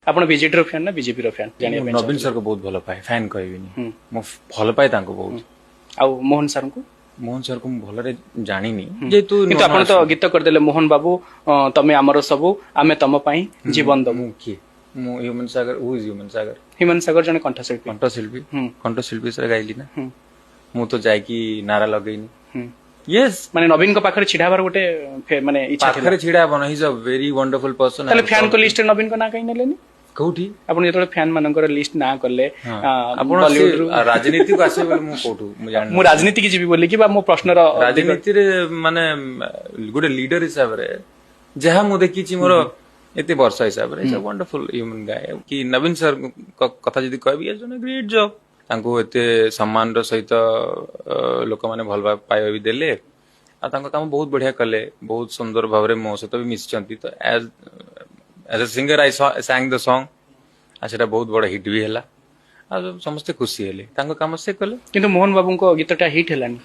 ଆପଣ ବିଜେଡି ର ଫ୍ୟାନ୍ ନା ବିଜେପି ର ଫ୍ୟାନ୍ ଜାଣିବା ପାଇଁ ନବୀନ ସର ବହୁତ ଭଲ ପାଏ ଫ୍ୟାନ୍ କହିବିନି ମୁଁ ଭଲ ପାଏ ତାଙ୍କୁ ବହୁତ। ଆଉ ମୋହନ ସାର୍ଙ୍କୁ ମୋହନ ସର କୁ ମୁଁ ଭଲରେ ଜାଣିନି ଯେହେତୁ କିନ୍ତୁ ଆପଣ ତ ଗୀତ କରିଦେଲେ ମୋହନ ବାବୁ ତମେ ଆମର ସବୁ ଆମେ ତମ ପାଇଁ ଜୀବନ ଦବୁ। ମୁଁ କିଏ ମୁଁ ହ୍ୟୁମାନ ସାଗର ହ୍ୟୁମାନ ସାଗର ହ୍ୟୁମାନ ସାଗର ଜଣେ କଣ୍ଠଶିଳ୍ପୀ। କଣ୍ଠଶିଳ୍ପୀ ସାର୍ ଗାଇଲି ନା ମୁଁ ତ ଯାଇକି ନାରା ଲଗେଇନି। ୟେସ୍ ମାନେ ନବୀନଙ୍କ ପାଖରେ ଛିଡା ହବାର ଗୋଟେ ମାନେ ଇଚ୍ଛା ଥିଲା। ପାଖରେ ଛିଡା ହବ ନା ହି ଇଜ ଅ ଭେରି ୱଣ୍ଡରଫୁଲ ପର୍ସନ। ତାହେଲେ ଫ୍ୟାନଙ୍କ ଲିଷ୍ଟରେ ନବୀନଙ୍କ ନାଁ କାହିଁ ନେଲେନି? କୋଉଠି ଆପଣ ଯେତେବେଳେ ଫ୍ୟାନ ମାନଙ୍କର ଲିଷ୍ଟ ନାଁ କଲେ ଆପଣ ରାଜନୀତିକୁ ଆସିବେ ବୋଲି ମୁଁ କୋଉଠୁ ମୁଁ ଜାଣିନି। ମୁଁ ରାଜନୀତିକି ଯିବି ବୋଲି କି ବା ମୋ ପ୍ରଶ୍ନର ରାଜନୀତିରେ ମାନେ ଗୋଟେ ଲିଡର ହିସାବରେ ଯାହା ମୁଁ ଦେଖିଛି ମୋର ଏତେ ବର୍ଷ ହିସାବରେ ଇଜ ଅ ୱଣ୍ଡରଫୁଲ ହ୍ୟୁମାନ ଗାଏ। କି ନବୀନ ସାର୍ କଥା ଯଦି କହିବି ଇଜ ଡନ୍ ଅ ଗ୍ରେଟ୍ ଜବ୍। ତାଙ୍କୁ ଏତେ ସମ୍ମାନର ସହିତ ଲୋକମାନେ ଭଲ ପାଇବା ବି ଦେଲେ ଆଉ ତାଙ୍କ କାମ ବହୁତ ବଢିଆ କଲେ ବହୁତ ସୁନ୍ଦର ଭାବରେ ମୋ ସହିତ ବି ମିଶିଛନ୍ତି। ତ ଆଜ ଏ ସିଙ୍ଗର ଆଇ ସାଙ୍ଗ ଦ ସଙ୍ଗ ଆଉ ସେଟା ବହୁତ ବଡ ହିଟ୍ ବି ହେଲା ଆଉ ସମସ୍ତେ ଖୁସି ହେଲେ ତାଙ୍କ କାମ ସେ କଲେ। କିନ୍ତୁ ମୋହନ ବାବୁଙ୍କ ଗୀତଟା ହିଟ୍ ହେଲାନି।